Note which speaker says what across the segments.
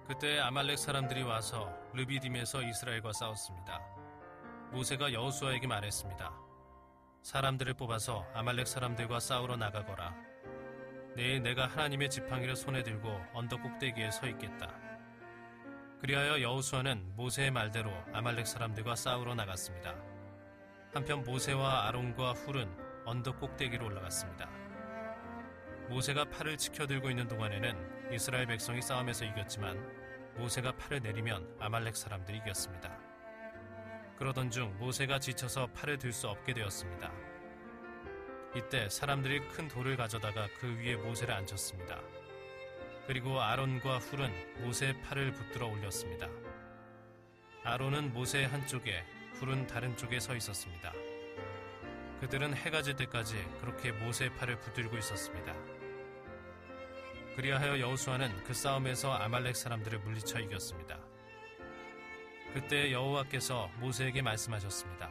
Speaker 1: 그때 아말렉 사람들이 와서 르비딤에서 이스라엘과 싸웠습니다. 모세가 여호수아에게 말했습니다. 사람들을 뽑아서 아말렉 사람들과 싸우러 나가거라. 내일 내가 하나님의 지팡이를 손에 들고 언덕 꼭대기에 서 있겠다. 그리하여 여호수아는 모세의 말대로 아말렉 사람들과 싸우러 나갔습니다. 한편 모세와 아론과 훌은 언덕 꼭대기로 올라갔습니다. 모세가 팔을 치켜들고 있는 동안에는 이스라엘 백성이 싸움에서 이겼지만 모세가 팔을 내리면 아말렉 사람들이 이겼습니다. 그러던 중 모세가 지쳐서 팔을 들 수 없게 되었습니다. 이때 사람들이 큰 돌을 가져다가 그 위에 모세를 앉혔습니다. 그리고 아론과 훌은 모세의 팔을 붙들어 올렸습니다. 아론은 모세의 한쪽에, 훌은 다른 쪽에 서 있었습니다. 그들은 해가 질 때까지 그렇게 모세의 팔을 붙들고 있었습니다. 그리하여 여호수아는 그 싸움에서 아말렉 사람들을 물리쳐 이겼습니다. 그때 여호와께서 모세에게 말씀하셨습니다.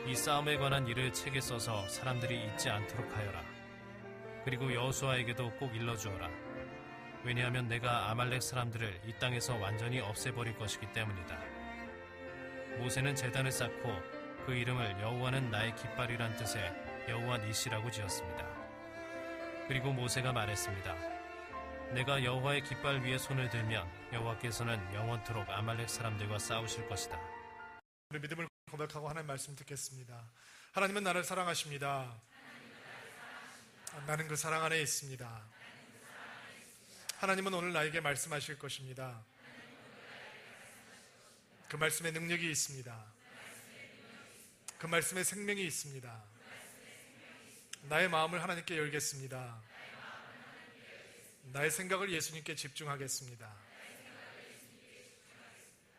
Speaker 1: 이 싸움에 관한 일을 책에 써서 사람들이 잊지 않도록 하여라. 그리고 여호수아에게도 꼭 일러주어라. 왜냐하면 내가 아말렉 사람들을 이 땅에서 완전히 없애버릴 것이기 때문이다. 모세는 제단을 쌓고 그 이름을 여호와는 나의 깃발이란 뜻의 여호와 니시라고 지었습니다. 그리고 모세가 말했습니다. 내가 여호와의 깃발 위에 손을 들면 여호와께서는 영원토록 아말렉 사람들과 싸우실 것이다.
Speaker 2: 우리 믿음을 고백하고 하나님 말씀 듣겠습니다. 하나님은 나를 사랑하십니다. 나는 그 사랑 안에 있습니다. 하나님은 오늘 나에게 말씀하실 것입니다. 그 말씀에 능력이 있습니다. 그 말씀에 생명이 있습니다. 나의 마음을 하나님께 열겠습니다. 나의 생각을 예수님께 집중하겠습니다.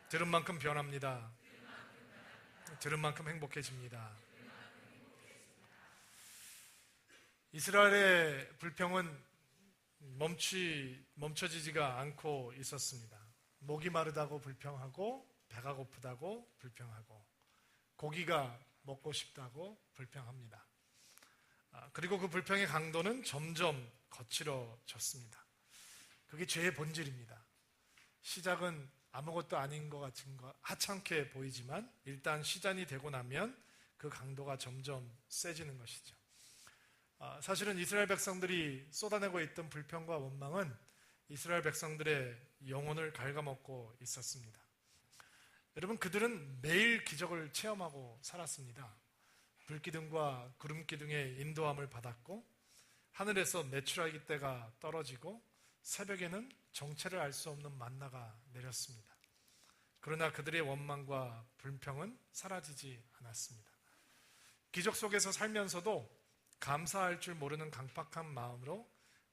Speaker 2: 들은 만큼 변합니다. 들은 만큼 행복해집니다. 이스라엘의 불평은 멈춰지지가 않고 있었습니다. 목이 마르다고 불평하고, 배가 고프다고 불평하고, 고기가 먹고 싶다고 불평합니다. 그리고 그 불평의 강도는 점점 거칠어졌습니다. 그게 죄의 본질입니다. 시작은 아무것도 아닌 것 같은 거 하찮게 보이지만 일단 시작이 되고 나면 그 강도가 점점 세지는 것이죠. 사실은 이스라엘 백성들이 쏟아내고 있던 불평과 원망은 이스라엘 백성들의 영혼을 갉아먹고 있었습니다. 여러분, 그들은 매일 기적을 체험하고 살았습니다. 불기둥과 구름기둥의 인도함을 받았고, 하늘에서 메추라기 떼가 떨어지고, 새벽에는 정체를 알 수 없는 만나가 내렸습니다. 그러나 그들의 원망과 불평은 사라지지 않았습니다. 기적 속에서 살면서도 감사할 줄 모르는 강팍한 마음으로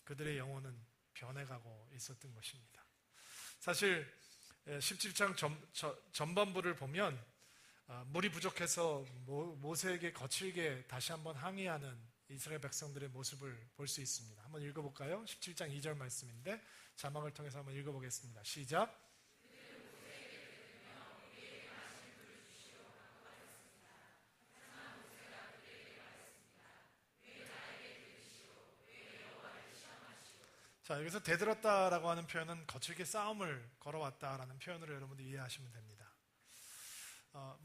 Speaker 2: 그들의 영혼은 변해가고 있었던 것입니다. 사실 17장 전반부를 보면 물이 부족해서 모세에게 거칠게 다시 한번 항의하는 이스라엘 백성들의 모습을 볼 수 있습니다. 한번 읽어볼까요? 17장 2절 말씀인데 자막을 통해서 한번 읽어보겠습니다. 시작. 자, 여기서 대들었다라고 하는 표현은 거칠게 싸움을 걸어왔다라는 표현으로 여러분들 이해하시면 됩니다.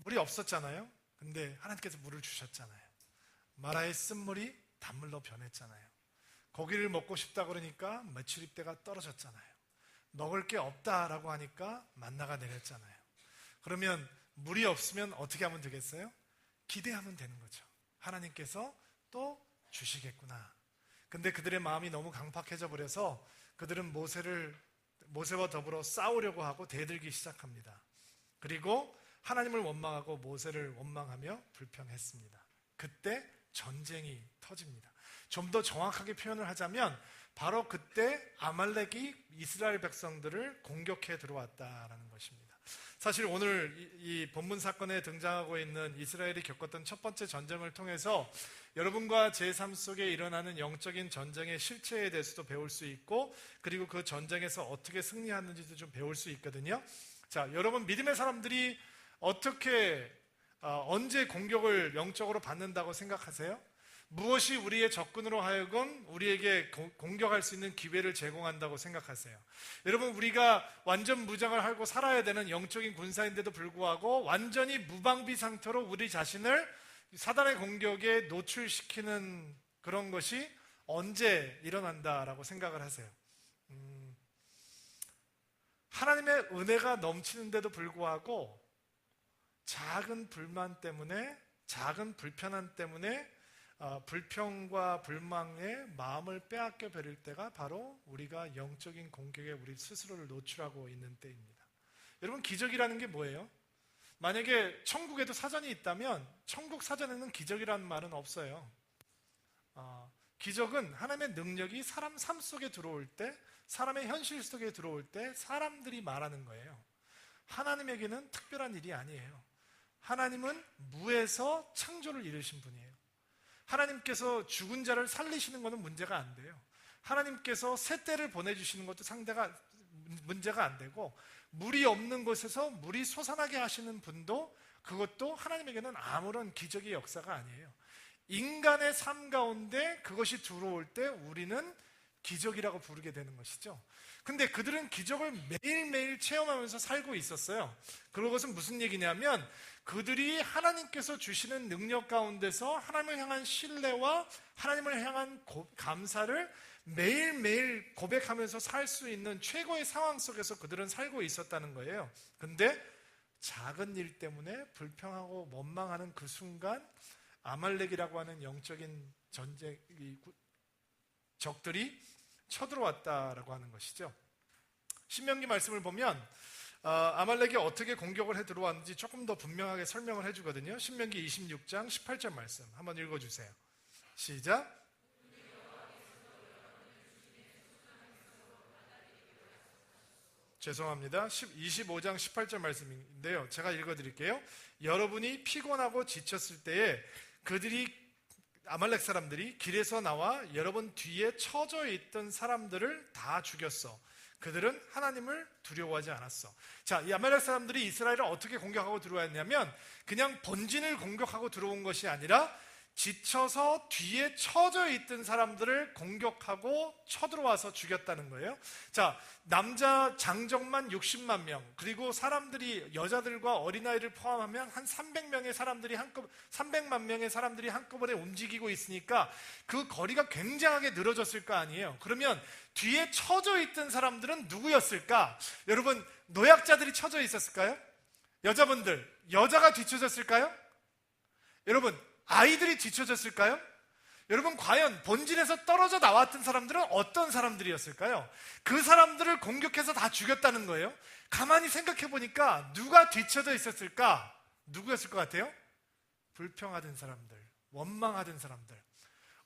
Speaker 2: 물이 없었잖아요. 근데 하나님께서 물을 주셨잖아요. 마라의 쓴물이 단물로 변했잖아요. 고기를 먹고 싶다 그러니까 메추리떼가 떨어졌잖아요. 먹을 게 없다라고 하니까 만나가 내렸잖아요. 그러면 물이 없으면 어떻게 하면 되겠어요? 기대하면 되는 거죠. 하나님께서 또 주시겠구나. 근데 그들의 마음이 너무 강팍해져 버려서 그들은 모세와 더불어 싸우려고 하고 대들기 시작합니다. 그리고 하나님을 원망하고 모세를 원망하며 불평했습니다. 그때 전쟁이 터집니다. 좀 더 정확하게 표현을 하자면 바로 그때 아말렉이 이스라엘 백성들을 공격해 들어왔다라는 것입니다. 사실 오늘 이 본문 사건에 등장하고 있는 이스라엘이 겪었던 첫 번째 전쟁을 통해서 여러분과 제 삶 속에 일어나는 영적인 전쟁의 실체에 대해서도 배울 수 있고, 그리고 그 전쟁에서 어떻게 승리하는지도 좀 배울 수 있거든요. 자, 여러분, 믿음의 사람들이 어떻게 언제 공격을 영적으로 받는다고 생각하세요? 무엇이 우리의 적군으로 하여금 우리에게 공격할 수 있는 기회를 제공한다고 생각하세요? 여러분, 우리가 완전 무장을 하고 살아야 되는 영적인 군사인데도 불구하고 완전히 무방비 상태로 우리 자신을 사단의 공격에 노출시키는 그런 것이 언제 일어난다라고 생각을 하세요? 하나님의 은혜가 넘치는데도 불구하고 작은 불만 때문에, 작은 불편함 때문에 불평과 불망에 마음을 빼앗겨 버릴 때가 바로 우리가 영적인 공격에 우리 스스로를 노출하고 있는 때입니다. 여러분, 기적이라는 게 뭐예요? 만약에 천국에도 사전이 있다면 천국 사전에는 기적이라는 말은 없어요. 기적은 하나님의 능력이 사람 삶 속에 들어올 때, 사람의 현실 속에 들어올 때 사람들이 말하는 거예요. 하나님에게는 특별한 일이 아니에요. 하나님은 무에서 창조를 이루신 분이에요. 하나님께서 죽은 자를 살리시는 것은 문제가 안 돼요. 하나님께서 새떼를 보내주시는 것도 문제가 안 되고, 물이 없는 곳에서 물이 솟아나게 하시는 분도, 그것도 하나님에게는 아무런 기적의 역사가 아니에요. 인간의 삶 가운데 그것이 들어올 때 우리는 기적이라고 부르게 되는 것이죠. 근데 그들은 기적을 매일매일 체험하면서 살고 있었어요. 그것은 무슨 얘기냐면, 그들이 하나님께서 주시는 능력 가운데서 하나님을 향한 신뢰와 하나님을 향한 감사를 매일매일 고백하면서 살 수 있는 최고의 상황 속에서 그들은 살고 있었다는 거예요. 근데 작은 일 때문에 불평하고 원망하는 그 순간 아말렉이라고 하는 영적인 적들이 쳐들어왔다라고 하는 것이죠. 신명기 말씀을 보면 아말렉이 어떻게 공격을 해 들어왔는지 조금 더 분명하게 설명을 해주거든요. 신명기 26장 18절 말씀 한번 읽어주세요. 시작. 죄송합니다. 25장 18절 말씀인데요, 제가 읽어드릴게요. 여러분이 피곤하고 지쳤을 때에 아말렉 사람들이 길에서 나와 여러분 뒤에 처져 있던 사람들을 다 죽였어. 그들은 하나님을 두려워하지 않았어. 자, 이 아말렉 사람들이 이스라엘을 어떻게 공격하고 들어왔냐면, 그냥 본진을 공격하고 들어온 것이 아니라 지쳐서 뒤에 처져 있던 사람들을 공격하고 쳐들어와서 죽였다는 거예요. 자, 남자 장정만 60만 명, 그리고 사람들이 여자들과 어린아이를 포함하면 한 300만 명의 사람들이 한꺼번에 움직이고 있으니까 그 거리가 굉장하게 늘어졌을 거 아니에요. 그러면 뒤에 처져 있던 사람들은 누구였을까? 여러분, 노약자들이 처져 있었을까요? 여자분들, 여자가 뒤쳐졌을까요? 여러분, 아이들이 뒤쳐졌을까요? 여러분, 과연 본진에서 떨어져 나왔던 사람들은 어떤 사람들이었을까요? 그 사람들을 공격해서 다 죽였다는 거예요. 가만히 생각해 보니까 누가 뒤쳐져 있었을까? 누구였을 것 같아요? 불평하던 사람들, 원망하던 사람들.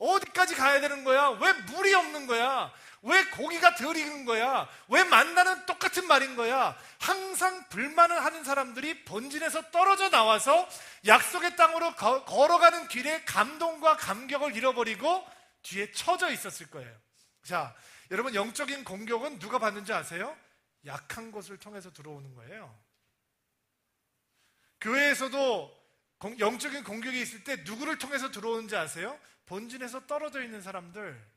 Speaker 2: 어디까지 가야 되는 거야? 왜 물이 없는 거야? 왜 고기가 덜 익은 거야? 왜 만나는 똑같은 말인 거야? 항상 불만을 하는 사람들이 본진에서 떨어져 나와서 약속의 땅으로 걸어가는 길에 감동과 감격을 잃어버리고 뒤에 처져 있었을 거예요. 자, 여러분, 영적인 공격은 누가 받는지 아세요? 약한 것을 통해서 들어오는 거예요. 교회에서도 영적인 공격이 있을 때 누구를 통해서 들어오는지 아세요? 본진에서 떨어져 있는 사람들,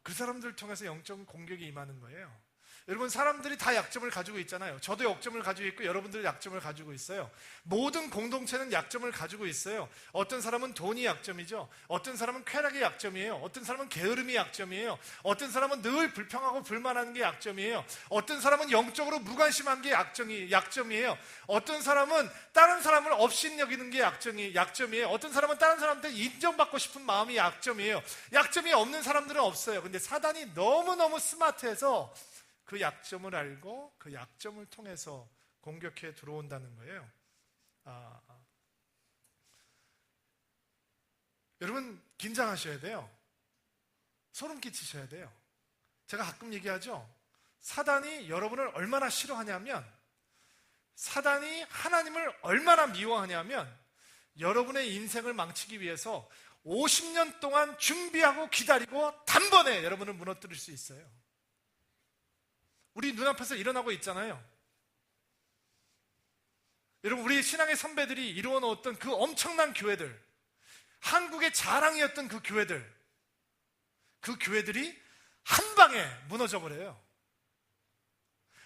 Speaker 2: 그 사람들을 통해서 영적 공격이 임하는 거예요. 여러분, 사람들이 다 약점을 가지고 있잖아요. 저도 약점을 가지고 있고 여러분들도 약점을 가지고 있어요. 모든 공동체는 약점을 가지고 있어요. 어떤 사람은 돈이 약점이죠. 어떤 사람은 쾌락이 약점이에요. 어떤 사람은 게으름이 약점이에요. 어떤 사람은 늘 불평하고 불만하는 게 약점이에요. 어떤 사람은 영적으로 무관심한 게 약점이에요. 어떤 사람은 다른 사람을 업신여기는 게 약점이에요. 어떤 사람은 다른 사람한테 인정받고 싶은 마음이 약점이에요. 약점이 없는 사람들은 없어요. 근데 사단이 너무너무 스마트해서 그 약점을 알고 그 약점을 통해서 공격해 들어온다는 거예요. 여러분, 긴장하셔야 돼요. 소름 끼치셔야 돼요. 제가 가끔 얘기하죠. 사단이 여러분을 얼마나 싫어하냐면, 사단이 하나님을 얼마나 미워하냐면, 여러분의 인생을 망치기 위해서 50년 동안 준비하고 기다리고 단번에 여러분을 무너뜨릴 수 있어요. 우리 눈앞에서 일어나고 있잖아요. 여러분, 우리 신앙의 선배들이 이루어 놓았던 그 엄청난 교회들, 한국의 자랑이었던 그 교회들이 한 방에 무너져 버려요.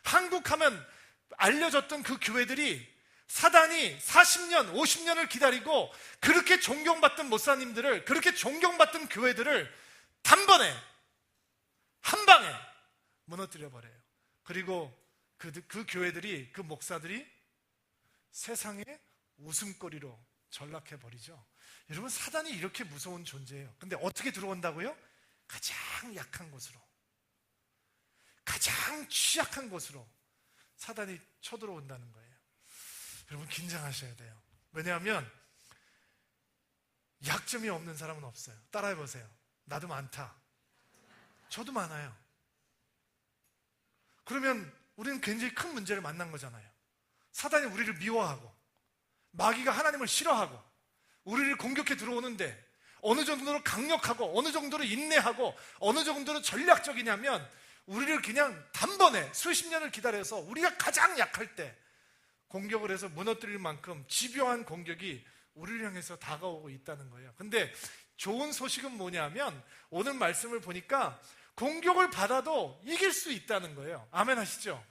Speaker 2: 한국 하면 알려졌던 그 교회들이 사단이 40년, 50년을 기다리고 그렇게 존경받던 목사님들을, 그렇게 존경받던 교회들을 단번에, 한 방에 무너뜨려 버려요. 그리고 그 교회들이, 그 목사들이 세상의 웃음거리로 전락해 버리죠. 여러분, 사단이 이렇게 무서운 존재예요. 근데 어떻게 들어온다고요? 가장 약한 곳으로, 가장 취약한 곳으로 사단이 쳐들어온다는 거예요. 여러분, 긴장하셔야 돼요. 왜냐하면 약점이 없는 사람은 없어요. 따라해보세요. 나도 많다. 저도 많아요. 그러면 우리는 굉장히 큰 문제를 만난 거잖아요. 사단이 우리를 미워하고 마귀가 하나님을 싫어하고 우리를 공격해 들어오는데 어느 정도로 강력하고 어느 정도로 인내하고 어느 정도로 전략적이냐면 우리를 그냥 단번에 수십 년을 기다려서 우리가 가장 약할 때 공격을 해서 무너뜨릴 만큼 집요한 공격이 우리를 향해서 다가오고 있다는 거예요. 근데 좋은 소식은 뭐냐면 오늘 말씀을 보니까 공격을 받아도 이길 수 있다는 거예요. 아멘 하시죠?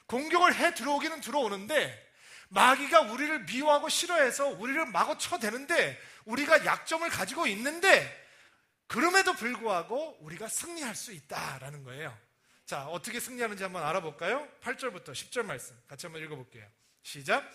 Speaker 2: 공격을 해 들어오기는 들어오는데 마귀가 우리를 미워하고 싫어해서 우리를 마구 쳐대는데 우리가 약점을 가지고 있는데 그럼에도 불구하고 우리가 승리할 수 있다라는 거예요. 자, 어떻게 승리하는지 한번 알아볼까요? 8절부터 10절 말씀 같이 한번 읽어볼게요. 시작.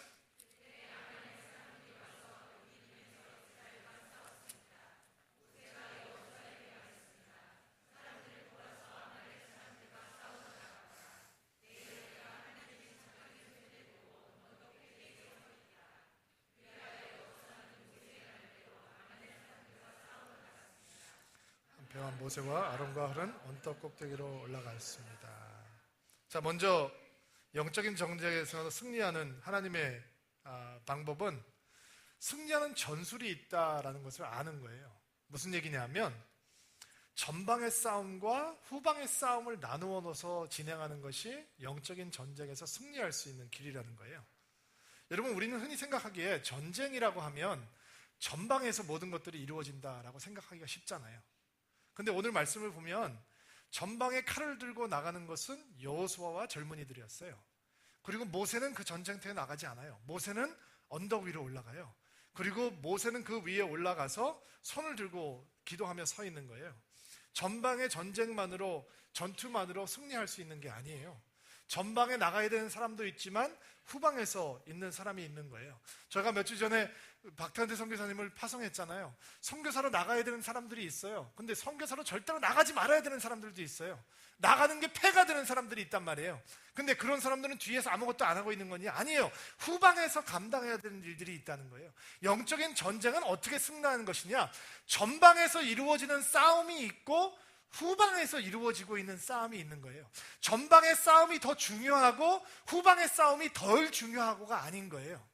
Speaker 2: 한평한 모세와 아론과 헐은 언덕 꼭대기로 올라갔습니다. 자, 먼저 영적인 정쟁에서 승리하는 하나님의 방법은 승리하는 전술이 있다라는 것을 아는 거예요. 무슨 얘기냐면 전방의 싸움과 후방의 싸움을 나누어 놓아서 진행하는 것이 영적인 전쟁에서 승리할 수 있는 길이라는 거예요. 여러분, 우리는 흔히 생각하기에 전쟁이라고 하면 전방에서 모든 것들이 이루어진다라고 생각하기가 쉽잖아요. 근데 오늘 말씀을 보면 전방에 칼을 들고 나가는 것은 여호수아와 젊은이들이었어요. 그리고 모세는 그 전쟁터에 나가지 않아요. 모세는 언덕 위로 올라가요. 그리고 모세는 그 위에 올라가서 손을 들고 기도하며 서 있는 거예요. 전방의 전쟁만으로, 전투만으로 승리할 수 있는 게 아니에요. 전방에 나가야 되는 사람도 있지만 후방에서 있는 사람이 있는 거예요. 제가 몇 주 전에 박탄대 선교사님을 파송했잖아요. 선교사로 나가야 되는 사람들이 있어요. 근데 선교사로 절대로 나가지 말아야 되는 사람들도 있어요. 나가는 게 폐가 되는 사람들이 있단 말이에요. 근데 그런 사람들은 뒤에서 아무것도 안 하고 있는 거니? 아니에요. 후방에서 감당해야 되는 일들이 있다는 거예요. 영적인 전쟁은 어떻게 승리하는 것이냐? 전방에서 이루어지는 싸움이 있고 후방에서 이루어지고 있는 싸움이 있는 거예요. 전방의 싸움이 더 중요하고 후방의 싸움이 덜 중요하고가 아닌 거예요.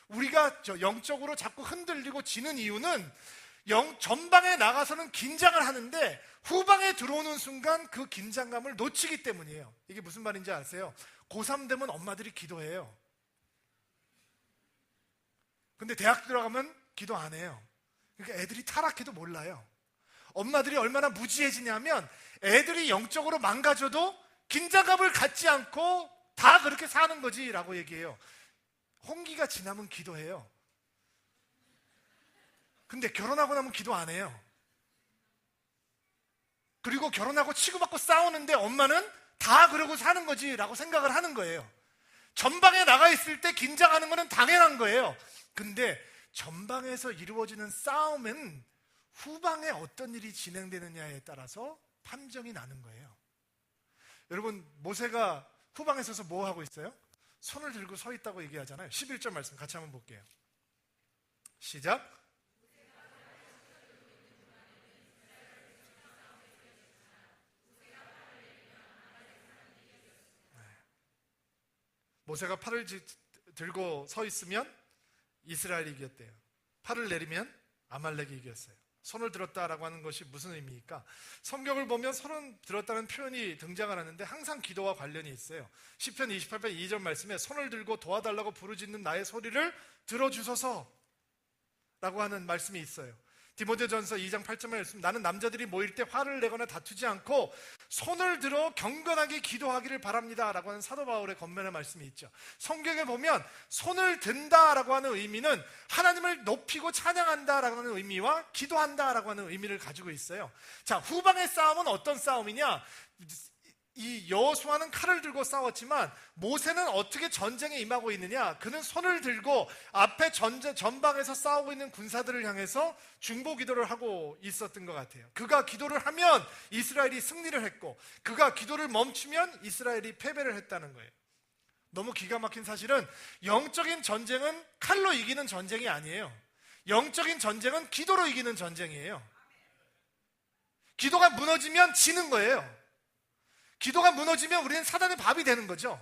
Speaker 2: 우리가 영적으로 자꾸 흔들리고 지는 이유는 전방에 나가서는 긴장을 하는데 후방에 들어오는 순간 그 긴장감을 놓치기 때문이에요. 이게 무슨 말인지 아세요? 고3 되면 엄마들이 기도해요. 근데 대학 들어가면 기도 안 해요. 그러니까 애들이 타락해도 몰라요. 엄마들이 얼마나 무지해지냐면 애들이 영적으로 망가져도 긴장감을 갖지 않고 다 그렇게 사는 거지 라고 얘기해요. 홍기가 지나면 기도해요. 근데 결혼하고 나면 기도 안 해요. 그리고 결혼하고 치고받고 싸우는데 엄마는 다 그러고 사는 거지 라고 생각을 하는 거예요. 전방에 나가 있을 때 긴장하는 거는 당연한 거예요. 근데 전방에서 이루어지는 싸움은 후방에 어떤 일이 진행되느냐에 따라서 판정이 나는 거예요. 여러분, 모세가 후방에 서서 뭐 하고 있어요? 손을 들고 서 있다고 얘기하잖아요. 11절 말씀 같이 한번 볼게요. 시작. 모세가 팔을 들고 서 있으면 이스라엘이 이겼대요. 팔을 내리면 아말렉이 이겼어요. 손을 들었다라고 하는 것이 무슨 의미입니까? 성경을 보면 손을 들었다는 표현이 등장을 하는데 항상 기도와 관련이 있어요. 시편 28편 2절 말씀에 손을 들고 도와달라고 부르짖는 나의 소리를 들어주소서 라고 하는 말씀이 있어요. 디모데전서 2장 8절에 말씀, 나는 남자들이 모일 때 화를 내거나 다투지 않고 손을 들어 경건하게 기도하기를 바랍니다 라고 하는 사도 바울의 권면의 말씀이 있죠. 성경에 보면 손을 든다 라고 하는 의미는 하나님을 높이고 찬양한다 라고 하는 의미와 기도한다 라고 하는 의미를 가지고 있어요. 자, 후방의 싸움은 어떤 싸움이냐? 이 여호수아는 칼을 들고 싸웠지만 모세는 어떻게 전쟁에 임하고 있느냐? 그는 손을 들고 앞에 전방에서 싸우고 있는 군사들을 향해서 중보 기도를 하고 있었던 것 같아요. 그가 기도를 하면 이스라엘이 승리를 했고, 그가 기도를 멈추면 이스라엘이 패배를 했다는 거예요. 너무 기가 막힌 사실은 영적인 전쟁은 칼로 이기는 전쟁이 아니에요. 영적인 전쟁은 기도로 이기는 전쟁이에요. 기도가 무너지면 지는 거예요. 기도가 무너지면 우리는 사단의 밥이 되는 거죠.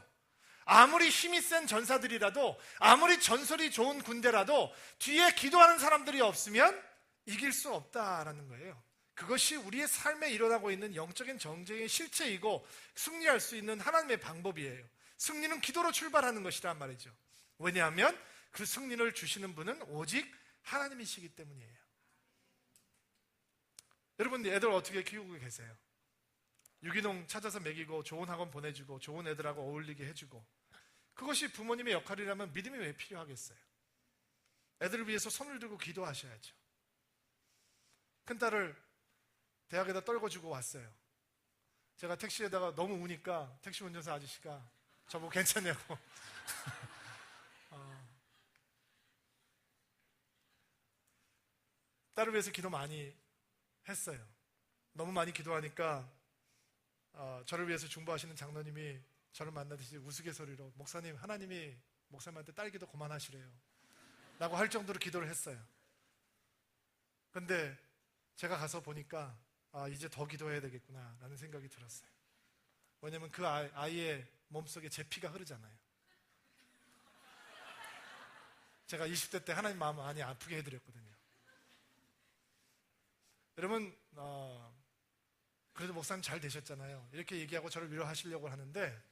Speaker 2: 아무리 힘이 센 전사들이라도, 아무리 전설이 좋은 군대라도 뒤에 기도하는 사람들이 없으면 이길 수 없다라는 거예요. 그것이 우리의 삶에 일어나고 있는 영적인 전쟁의 실체이고 승리할 수 있는 하나님의 방법이에요. 승리는 기도로 출발하는 것이란 말이죠. 왜냐하면 그 승리를 주시는 분은 오직 하나님이시기 때문이에요. 여러분, 애들 어떻게 키우고 계세요? 유기농 찾아서 먹이고 좋은 학원 보내주고 좋은 애들하고 어울리게 해주고, 그것이 부모님의 역할이라면 믿음이 왜 필요하겠어요? 애들을 위해서 손을 들고 기도하셔야죠. 큰딸을 대학에다 떨궈주고 왔어요. 제가 택시에다가 너무 우니까 택시 운전사 아저씨가 저보고 괜찮냐고 딸을 위해서 기도 많이 했어요. 너무 많이 기도하니까 저를 위해서 중보하시는 장로님이 저를 만나듯이 우스갯소리로, 목사님, 하나님이 목사님한테 딸 기도 그만하시래요 라고 할 정도로 기도를 했어요. 근데 제가 가서 보니까 이제 더 기도해야 되겠구나 라는 생각이 들었어요. 왜냐면 그 아이의 몸속에 제 피가 흐르잖아요. 제가 20대 때 하나님 마음 많이 아프게 해드렸거든요. 여러분, 그래도 목사님 잘 되셨잖아요. 이렇게 얘기하고 저를 위로하시려고 하는데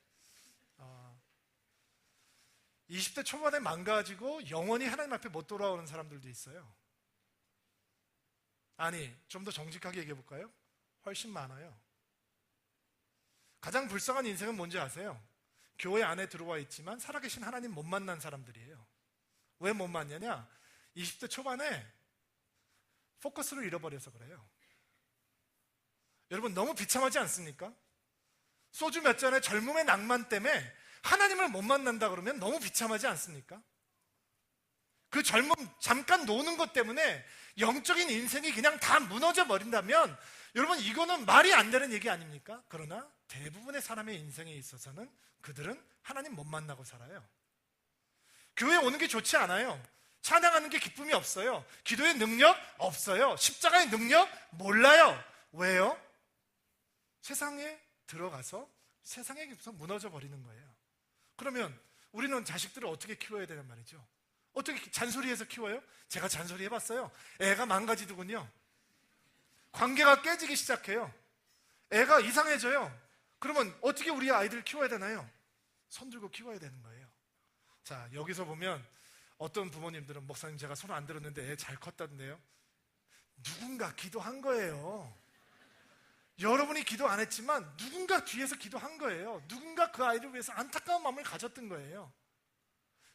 Speaker 2: 20대 초반에 망가지고 영원히 하나님 앞에 못 돌아오는 사람들도 있어요. 아니, 좀 더 정직하게 얘기해 볼까요? 훨씬 많아요. 가장 불쌍한 인생은 뭔지 아세요? 교회 안에 들어와 있지만 살아계신 하나님 못 만난 사람들이에요. 왜 못 만나냐? 20대 초반에 포커스를 잃어버려서 그래요. 여러분, 너무 비참하지 않습니까? 소주 몇 잔의 젊음의 낭만 때문에 하나님을 못 만난다 그러면 너무 비참하지 않습니까? 그 젊음 잠깐 노는 것 때문에 영적인 인생이 그냥 다 무너져 버린다면 여러분, 이거는 말이 안 되는 얘기 아닙니까? 그러나 대부분의 사람의 인생에 있어서는 그들은 하나님 못 만나고 살아요. 교회 오는 게 좋지 않아요. 찬양하는 게 기쁨이 없어요. 기도의 능력 없어요. 십자가의 능력 몰라요. 왜요? 세상에 들어가서 세상에서 무너져 버리는 거예요. 그러면 우리는 자식들을 어떻게 키워야 되는 말이죠? 어떻게 잔소리해서 키워요? 제가 잔소리 해봤어요. 애가 망가지더군요. 관계가 깨지기 시작해요. 애가 이상해져요. 그러면 어떻게 우리 아이들을 키워야 되나요? 손 들고 키워야 되는 거예요. 자, 여기서 보면 어떤 부모님들은, 목사님 제가 손 안 들었는데 애 잘 컸다던데요. 누군가 기도한 거예요. 여러분이 기도 안 했지만 누군가 뒤에서 기도한 거예요. 누군가 그 아이를 위해서 안타까운 마음을 가졌던 거예요.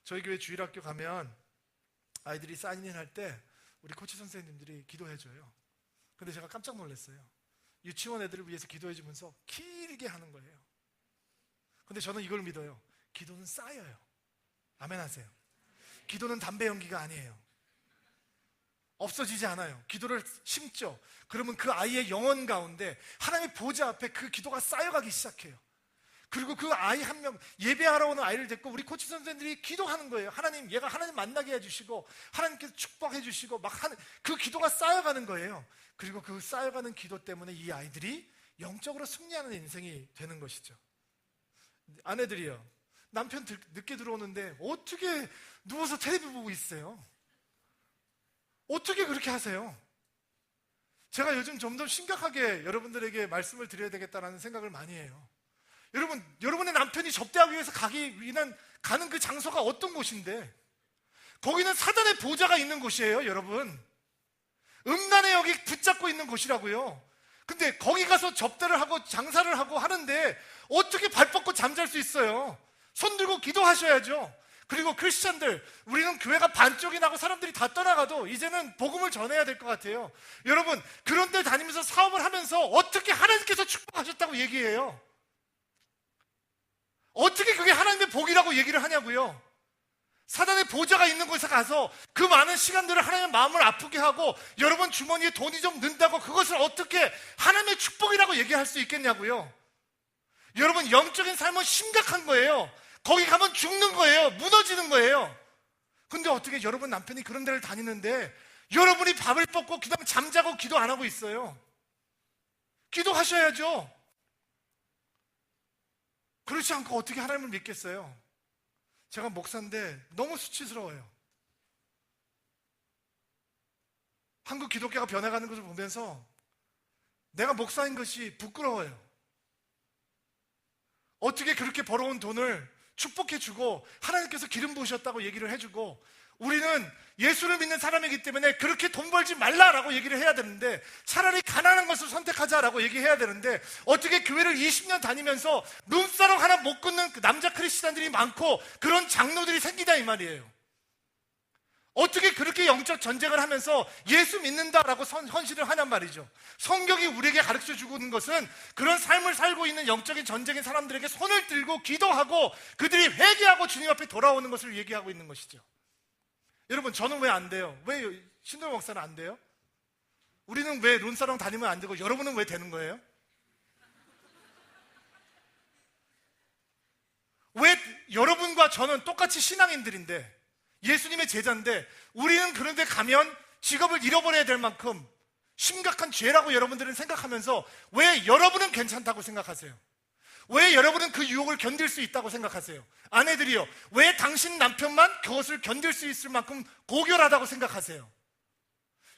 Speaker 2: 저희 교회 주일학교 가면 아이들이 사인인 할 때 우리 코치 선생님들이 기도해줘요. 근데 제가 깜짝 놀랐어요. 유치원 애들을 위해서 기도해주면서 길게 하는 거예요. 근데 저는 이걸 믿어요. 기도는 쌓여요. 아멘 하세요. 기도는 담배 연기가 아니에요. 없어지지 않아요. 기도를 심죠. 그러면 그 아이의 영혼 가운데 하나님의 보좌 앞에 그 기도가 쌓여가기 시작해요. 그리고 그 아이 한 명, 예배하러 오는 아이를 데리고 우리 코치 선생님들이 기도하는 거예요. 하나님, 얘가 하나님 만나게 해주시고 하나님께서 축복해 주시고 그 기도가 쌓여가는 거예요. 그리고 그 쌓여가는 기도 때문에 이 아이들이 영적으로 승리하는 인생이 되는 것이죠. 아내들이요, 남편 늦게 들어오는데 어떻게 누워서 텔레비 보고 있어요? 어떻게 그렇게 하세요? 제가 요즘 좀 더 심각하게 여러분들에게 말씀을 드려야 되겠다는 생각을 많이 해요. 여러분의 남편이 접대하기 위해서 가는 그 장소가 어떤 곳인데, 거기는 사단의 보좌가 있는 곳이에요, 여러분. 음란의 영이 붙잡고 있는 곳이라고요. 근데 거기 가서 접대를 하고 장사를 하고 하는데 어떻게 발 뻗고 잠잘 수 있어요? 손 들고 기도하셔야죠. 그리고 크리스찬들, 우리는 교회가 반쪽이 나고 사람들이 다 떠나가도 이제는 복음을 전해야 될 것 같아요. 여러분, 그런 데 다니면서 사업을 하면서 어떻게 하나님께서 축복하셨다고 얘기해요? 어떻게 그게 하나님의 복이라고 얘기를 하냐고요? 사단의 보좌가 있는 곳에 가서 그 많은 시간들을 하나님의 마음을 아프게 하고 여러분 주머니에 돈이 좀 는다고 그것을 어떻게 하나님의 축복이라고 얘기할 수 있겠냐고요? 여러분, 영적인 삶은 심각한 거예요. 거기 가면 죽는 거예요. 무너지는 거예요. 근데 어떻게 여러분 남편이 그런 데를 다니는데 여러분이 밥을 뻗고 그냥 잠자고 기도 안 하고 있어요? 기도하셔야죠. 그렇지 않고 어떻게 하나님을 믿겠어요? 제가 목사인데 너무 수치스러워요. 한국 기독교가 변해가는 것을 보면서 내가 목사인 것이 부끄러워요. 어떻게 그렇게 벌어온 돈을 축복해주고 하나님께서 기름 부으셨다고 얘기를 해주고 우리는 예수를 믿는 사람이기 때문에 그렇게 돈 벌지 말라라고 얘기를 해야 되는데 차라리 가난한 것을 선택하자라고 얘기해야 되는데 어떻게 교회를 20년 다니면서 룸사롱 하나 못 끊는 남자 크리스찬들이 많고 그런 장로들이 생기다 이 말이에요. 어떻게 그렇게 영적 전쟁을 하면서 예수 믿는다라고 헌신을 하냔 말이죠. 성경이 우리에게 가르쳐주고 있는 것은 그런 삶을 살고 있는 영적인 전쟁인 사람들에게 손을 들고 기도하고 그들이 회개하고 주님 앞에 돌아오는 것을 얘기하고 있는 것이죠. 여러분, 저는 왜 안 돼요? 왜 신도영 목사는 안 돼요? 우리는 왜 론사롱 다니면 안 되고 여러분은 왜 되는 거예요? 왜 여러분과 저는 똑같이 신앙인들인데 예수님의 제자인데 우리는 그런 데 가면 직업을 잃어버려야 될 만큼 심각한 죄라고 여러분들은 생각하면서 왜 여러분은 괜찮다고 생각하세요? 왜 여러분은 그 유혹을 견딜 수 있다고 생각하세요? 아내들이요, 왜 당신 남편만 그것을 견딜 수 있을 만큼 고결하다고 생각하세요?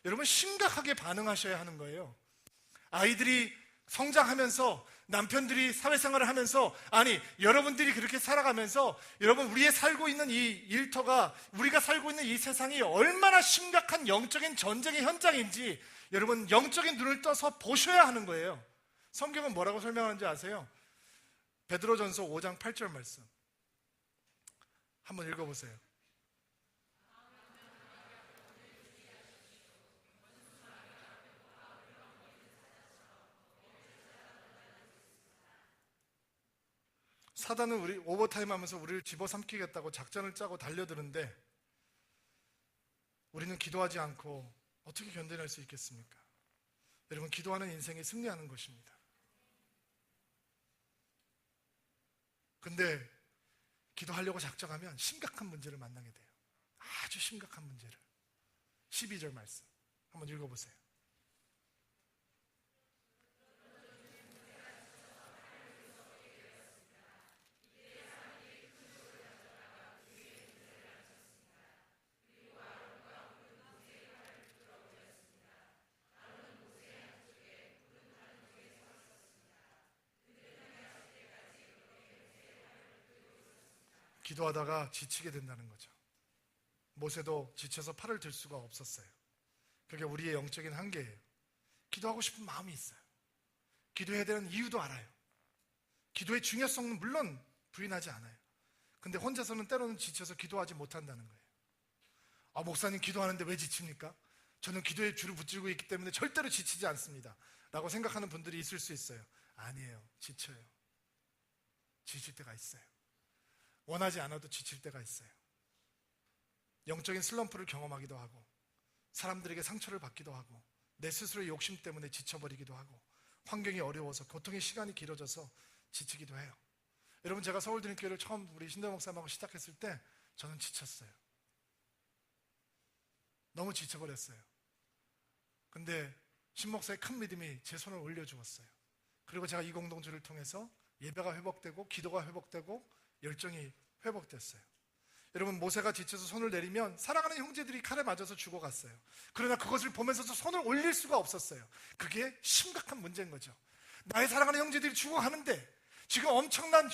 Speaker 2: 여러분, 심각하게 반응하셔야 하는 거예요. 아이들이 성장하면서 남편들이 사회생활을 하면서 아니 여러분들이 그렇게 살아가면서 여러분 우리의 살고 있는 이 일터가 우리가 살고 있는 이 세상이 얼마나 심각한 영적인 전쟁의 현장인지 여러분 영적인 눈을 떠서 보셔야 하는 거예요. 성경은 뭐라고 설명하는지 아세요? 베드로전서 5장 8절 말씀 한번 읽어보세요. 사단은 우리 오버타임 하면서 우리를 집어삼키겠다고 작전을 짜고 달려드는데 우리는 기도하지 않고 어떻게 견뎌낼 수 있겠습니까? 여러분, 기도하는 인생이 승리하는 것입니다. 근데 기도하려고 작정하면 심각한 문제를 만나게 돼요. 아주 심각한 문제를. 12절 말씀 한번 읽어보세요. 기도하다가 지치게 된다는 거죠. 모세도 지쳐서 팔을 들 수가 없었어요. 그게 우리의 영적인 한계예요. 기도하고 싶은 마음이 있어요. 기도해야 되는 이유도 알아요. 기도의 중요성은 물론 부인하지 않아요. 근데 혼자서는 때로는 지쳐서 기도하지 못한다는 거예요. 아, 목사님 기도하는데 왜 지칩니까? 저는 기도에 줄을 붙들고 있기 때문에 절대로 지치지 않습니다 라고 생각하는 분들이 있을 수 있어요. 아니에요. 지쳐요. 지칠 때가 있어요. 원하지 않아도 지칠 때가 있어요. 영적인 슬럼프를 경험하기도 하고 사람들에게 상처를 받기도 하고 내 스스로의 욕심 때문에 지쳐버리기도 하고 환경이 어려워서 고통의 시간이 길어져서 지치기도 해요. 여러분, 제가 서울드림교회를 처음 우리 신도영 목사님하고 시작했을 때 저는 지쳤어요. 너무 지쳐버렸어요. 근데 신 목사의 큰 믿음이 제 손을 올려주었어요. 그리고 제가 이 공동체를 통해서 예배가 회복되고 기도가 회복되고 열정이 회복됐어요. 여러분, 모세가 지쳐서 손을 내리면 사랑하는 형제들이 칼에 맞아서 죽어갔어요. 그러나 그것을 보면서도 손을 올릴 수가 없었어요. 그게 심각한 문제인 거죠. 나의 사랑하는 형제들이 죽어가는데 지금 엄청난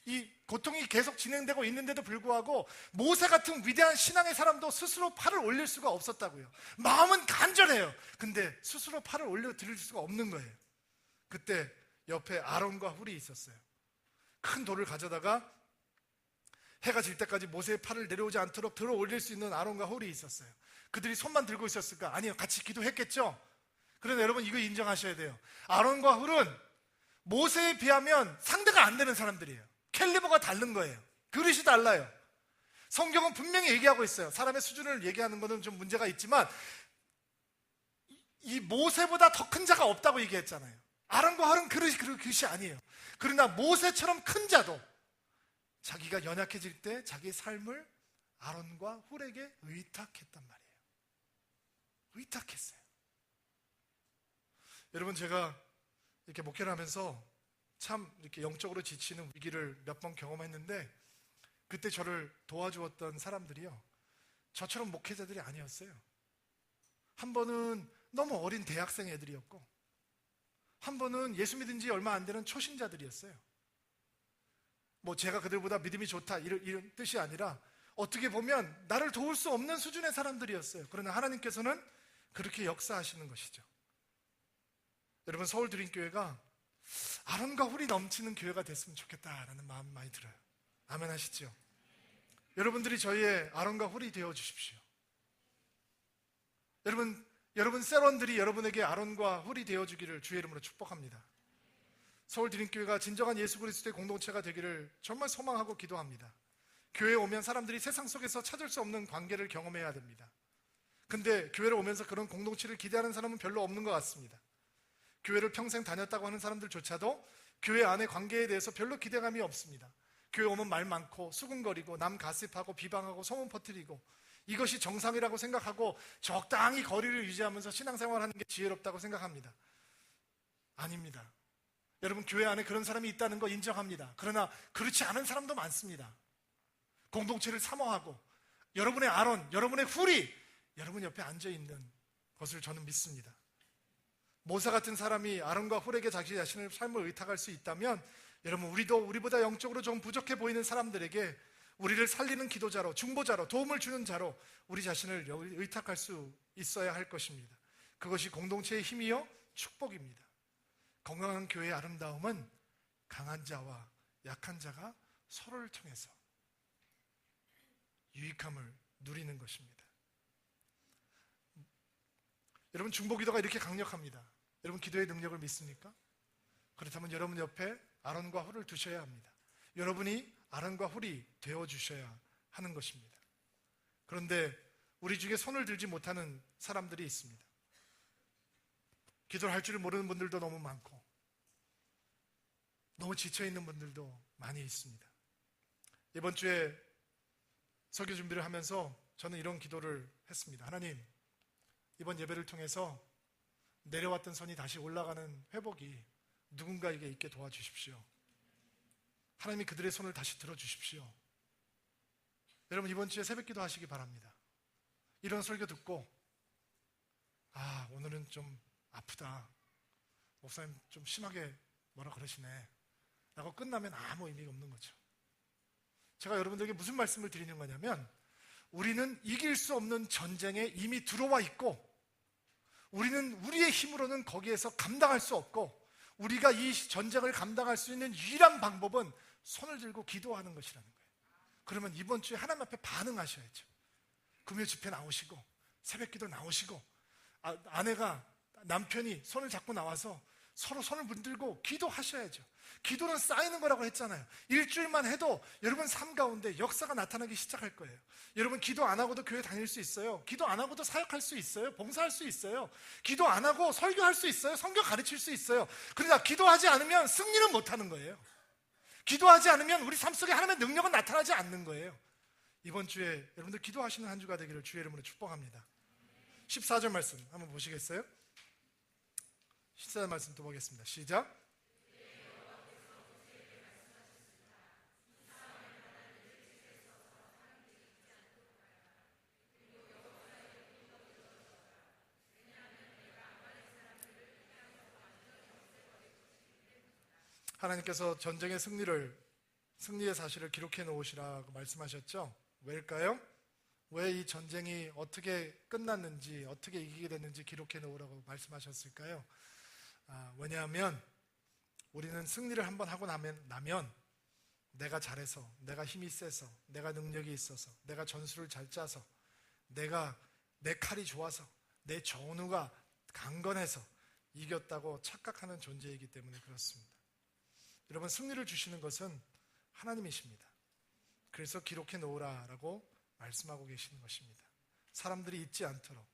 Speaker 2: 이 고통이 계속 진행되고 있는데도 불구하고 모세 같은 위대한 신앙의 사람도 스스로 팔을 올릴 수가 없었다고요. 마음은 간절해요. 근데 스스로 팔을 올려 드릴 수가 없는 거예요. 그때 옆에 아론과 훌이 있었어요. 큰 돌을 가져다가 해가 질 때까지 모세의 팔을 내려오지 않도록 들어 올릴 수 있는 아론과 훌이 있었어요. 그들이 손만 들고 있었을까? 아니요, 같이 기도했겠죠. 그런데 여러분 이거 인정하셔야 돼요. 아론과 훌은 모세에 비하면 상대가 안 되는 사람들이에요. 캘리버가 다른 거예요. 그릇이 달라요. 성경은 분명히 얘기하고 있어요. 사람의 수준을 얘기하는 것은 좀 문제가 있지만 이 모세보다 더 큰 자가 없다고 얘기했잖아요. 아론과 훌은 그릇이 아니에요. 그러나 모세처럼 큰 자도 자기가 연약해질 때 자기의 삶을 아론과 훌에게 의탁했단 말이에요. 의탁했어요. 여러분, 제가 이렇게 목회를 하면서 참 이렇게 영적으로 지치는 위기를 몇 번 경험했는데, 그때 저를 도와주었던 사람들이요, 저처럼 목회자들이 아니었어요. 한 번은 너무 어린 대학생 애들이었고, 한 번은 예수 믿은 지 얼마 안 되는 초신자들이었어요. 뭐 제가 그들보다 믿음이 좋다 이런 뜻이 아니라 어떻게 보면 나를 도울 수 없는 수준의 사람들이었어요. 그러나 하나님께서는 그렇게 역사하시는 것이죠. 여러분, 서울 드림교회가 아론과 훌이 넘치는 교회가 됐으면 좋겠다라는 마음 많이 들어요. 아멘 하시죠? 여러분들이 저희의 아론과 훌이 되어 주십시오. 여러분 세런들이 여러분에게 아론과 훌이 되어 주기를 주의 이름으로 축복합니다. 서울 드림교회가 진정한 예수 그리스도의 공동체가 되기를 정말 소망하고 기도합니다. 교회에 오면 사람들이 세상 속에서 찾을 수 없는 관계를 경험해야 됩니다. 근데 교회를 오면서 그런 공동체를 기대하는 사람은 별로 없는 것 같습니다. 교회를 평생 다녔다고 하는 사람들조차도 교회 안의 관계에 대해서 별로 기대감이 없습니다. 교회 오면 말 많고 수군거리고 남 가십하고 비방하고 소문 퍼뜨리고 이것이 정상이라고 생각하고 적당히 거리를 유지하면서 신앙생활하는 게 지혜롭다고 생각합니다. 아닙니다. 여러분, 교회 안에 그런 사람이 있다는 거 인정합니다. 그러나 그렇지 않은 사람도 많습니다. 공동체를 사모하고 여러분의 아론, 여러분의 훌이 여러분 옆에 앉아있는 것을 저는 믿습니다. 모세 같은 사람이 아론과 훌에게 자기 자신의 삶을 의탁할 수 있다면, 여러분, 우리도 우리보다 영적으로 좀 부족해 보이는 사람들에게 우리를 살리는 기도자로, 중보자로, 도움을 주는 자로 우리 자신을 의탁할 수 있어야 할 것입니다. 그것이 공동체의 힘이요 축복입니다. 건강한 교회의 아름다움은 강한 자와 약한 자가 서로를 통해서 유익함을 누리는 것입니다. 여러분, 중보기도가 이렇게 강력합니다. 여러분, 기도의 능력을 믿습니까? 그렇다면 여러분 옆에 아론과 훌을 두셔야 합니다. 여러분이 아론과 훌이 되어주셔야 하는 것입니다. 그런데 우리 중에 손을 들지 못하는 사람들이 있습니다. 기도를 할 줄을 모르는 분들도 너무 많고 너무 지쳐있는 분들도 많이 있습니다. 이번 주에 설교 준비를 하면서 저는 이런 기도를 했습니다. 하나님, 이번 예배를 통해서 내려왔던 선이 다시 올라가는 회복이 누군가에게 있게 도와주십시오. 하나님이 그들의 손을 다시 들어주십시오. 여러분, 이번 주에 새벽기도 하시기 바랍니다. 이런 설교 듣고 오늘은 좀 아프다, 목사님 좀 심하게 뭐라 그러시네 라고 끝나면 아무 의미가 없는 거죠. 제가 여러분들에게 무슨 말씀을 드리는 거냐면, 우리는 이길 수 없는 전쟁에 이미 들어와 있고 우리는 우리의 힘으로는 거기에서 감당할 수 없고, 우리가 이 전쟁을 감당할 수 있는 유일한 방법은 손을 들고 기도하는 것이라는 거예요. 그러면 이번 주에 하나님 앞에 반응하셔야죠. 금요 집회 나오시고 새벽기도 나오시고 아내가 남편이 손을 잡고 나와서 서로 손을 문들고 기도하셔야죠. 기도는 쌓이는 거라고 했잖아요. 일주일만 해도 여러분 삶 가운데 역사가 나타나기 시작할 거예요. 여러분, 기도 안 하고도 교회 다닐 수 있어요. 기도 안 하고도 사역할 수 있어요. 봉사할 수 있어요. 기도 안 하고 설교할 수 있어요. 성경 가르칠 수 있어요. 그러나 기도하지 않으면 승리는 못하는 거예요. 기도하지 않으면 우리 삶 속에 하나님의 능력은 나타나지 않는 거예요. 이번 주에 여러분들 기도하시는 한 주가 되기를 주의 이름으로 축복합니다. 14절 말씀 한번 보시겠어요? 14절 말씀 또 보겠습니다. 시작. 하나님께서 전쟁의 승리를 승리의 사실을 기록해 놓으시라고 말씀하셨죠? 왜일까요? 왜 이 전쟁이 어떻게 끝났는지, 어떻게 이기게 됐는지 기록해 놓으라고 말씀하셨을까요? 왜냐하면 우리는 승리를 한번 하고 나면 내가 잘해서, 내가 힘이 세서, 내가 능력이 있어서, 내가 전술을 잘 짜서, 내 칼이 좋아서, 내 전우가 강건해서 이겼다고 착각하는 존재이기 때문에 그렇습니다. 여러분, 승리를 주시는 것은 하나님이십니다. 그래서 기록해 놓으라라고 말씀하고 계시는 것입니다. 사람들이 잊지 않도록,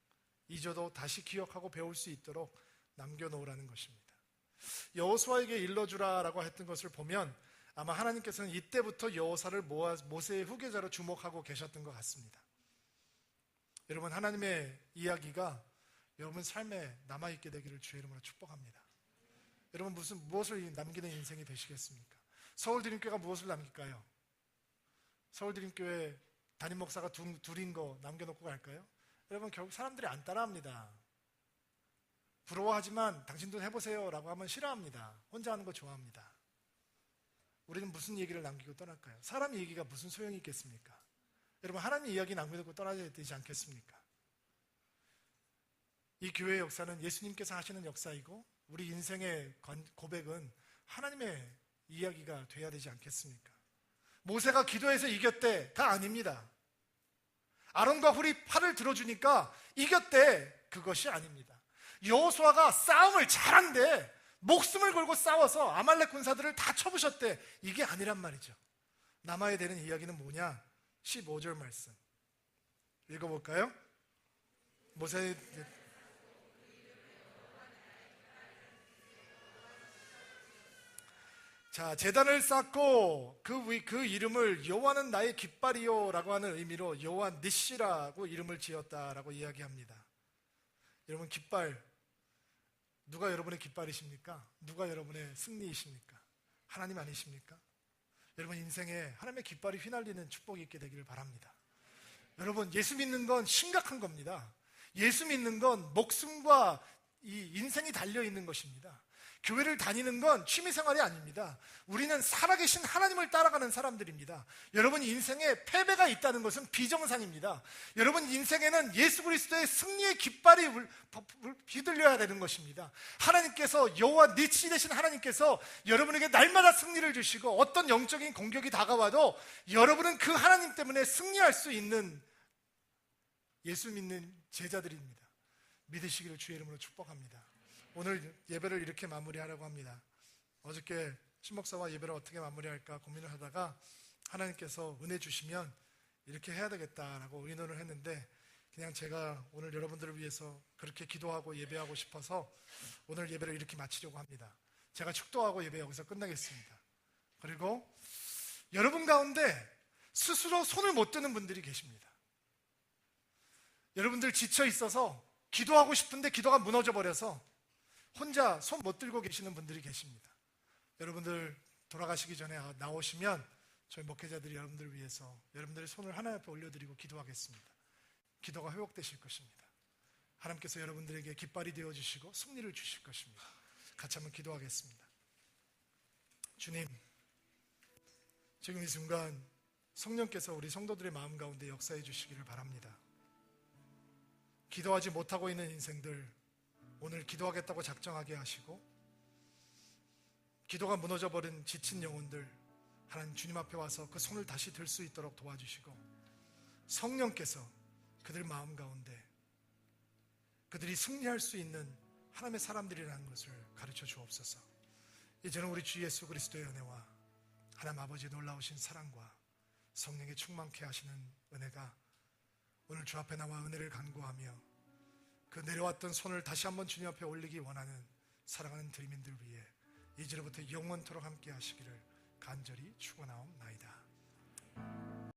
Speaker 2: 잊어도 다시 기억하고 배울 수 있도록 남겨놓으라는 것입니다. 여호수아에게 일러주라라고 했던 것을 보면 아마 하나님께서는 이때부터 여호사를 모세의 후계자로 주목하고 계셨던 것 같습니다. 여러분, 하나님의 이야기가 여러분 삶에 남아있게 되기를 주의 이름으로 축복합니다. 여러분, 무엇을 남기는 인생이 되시겠습니까? 서울드림교회가 무엇을 남길까요? 서울드림교회 담임 목사가 둘인 거 남겨놓고 갈까요? 여러분, 결국 사람들이 안 따라합니다. 부러워하지만 당신도 해보세요 라고 하면 싫어합니다. 혼자 하는 거 좋아합니다. 우리는 무슨 얘기를 남기고 떠날까요? 사람 얘기가 무슨 소용이 있겠습니까? 여러분, 하나님 이야기 남겨놓고 떠나야 되지 않겠습니까? 이 교회의 역사는 예수님께서 하시는 역사이고 우리 인생의 고백은 하나님의 이야기가 돼야 되지 않겠습니까? 모세가 기도해서 이겼대가 아닙니다. 아론과 훌이 팔을 들어주니까 이겼대, 그것이 아닙니다. 여호수아가 싸움을 잘한대, 목숨을 걸고 싸워서 아말렉 군사들을 다 쳐부셨대, 이게 아니란 말이죠. 남아야 되는 이야기는 뭐냐? 15절 말씀 읽어볼까요? 모세 자, 제단을 쌓고 그 이름을 여호와는 나의 깃발이요 라고 하는 의미로 여호와 니시라고 이름을 지었다라고 이야기합니다. 여러분, 깃발, 누가 여러분의 깃발이십니까? 누가 여러분의 승리이십니까? 하나님 아니십니까? 여러분, 인생에 하나님의 깃발이 휘날리는 축복이 있게 되기를 바랍니다. 여러분, 예수 믿는 건 심각한 겁니다. 예수 믿는 건 목숨과 이 인생이 달려있는 것입니다. 교회를 다니는 건 취미생활이 아닙니다. 우리는 살아계신 하나님을 따라가는 사람들입니다. 여러분, 인생에 패배가 있다는 것은 비정상입니다. 여러분, 인생에는 예수 그리스도의 승리의 깃발이 휘둘려야 되는 것입니다. 하나님께서, 여호와 니시 되신 하나님께서 여러분에게 날마다 승리를 주시고 어떤 영적인 공격이 다가와도 여러분은 그 하나님 때문에 승리할 수 있는 예수 믿는 제자들입니다. 믿으시기를 주의 이름으로 축복합니다. 오늘 예배를 이렇게 마무리하려고 합니다. 어저께 신목사와 예배를 어떻게 마무리할까 고민을 하다가 하나님께서 은혜 주시면 이렇게 해야 되겠다라고 의논을 했는데, 그냥 제가 오늘 여러분들을 위해서 그렇게 기도하고 예배하고 싶어서 오늘 예배를 이렇게 마치려고 합니다. 제가 축도하고 예배 여기서 끝나겠습니다. 그리고 여러분 가운데 스스로 손을 못 드는 분들이 계십니다. 여러분들 지쳐 있어서 기도하고 싶은데 기도가 무너져 버려서 혼자 손 못 들고 계시는 분들이 계십니다. 여러분들 돌아가시기 전에 나오시면 저희 목회자들이 여러분들을 위해서 여러분들의 손을 하나님 앞에 올려드리고 기도하겠습니다. 기도가 회복되실 것입니다. 하나님께서 여러분들에게 깃발이 되어주시고 승리를 주실 것입니다. 같이 한번 기도하겠습니다. 주님, 지금 이 순간 성령께서 우리 성도들의 마음 가운데 역사해 주시기를 바랍니다. 기도하지 못하고 있는 인생들, 오늘 기도하겠다고 작정하게 하시고, 기도가 무너져버린 지친 영혼들, 하나님 주님 앞에 와서 그 손을 다시 들 수 있도록 도와주시고, 성령께서 그들 마음 가운데 그들이 승리할 수 있는 하나님의 사람들이라는 것을 가르쳐 주옵소서. 이제는 우리 주 예수 그리스도의 은혜와 하나님 아버지의 놀라우신 사랑과 성령의 충만케 하시는 은혜가 오늘 주 앞에 나와 은혜를 간구하며 그 내려왔던 손을 다시 한번 주님 앞에 올리기 원하는 사랑하는 드림인들 위해 이제로부터 영원토록 함께 하시기를 간절히 축원하옵나이다.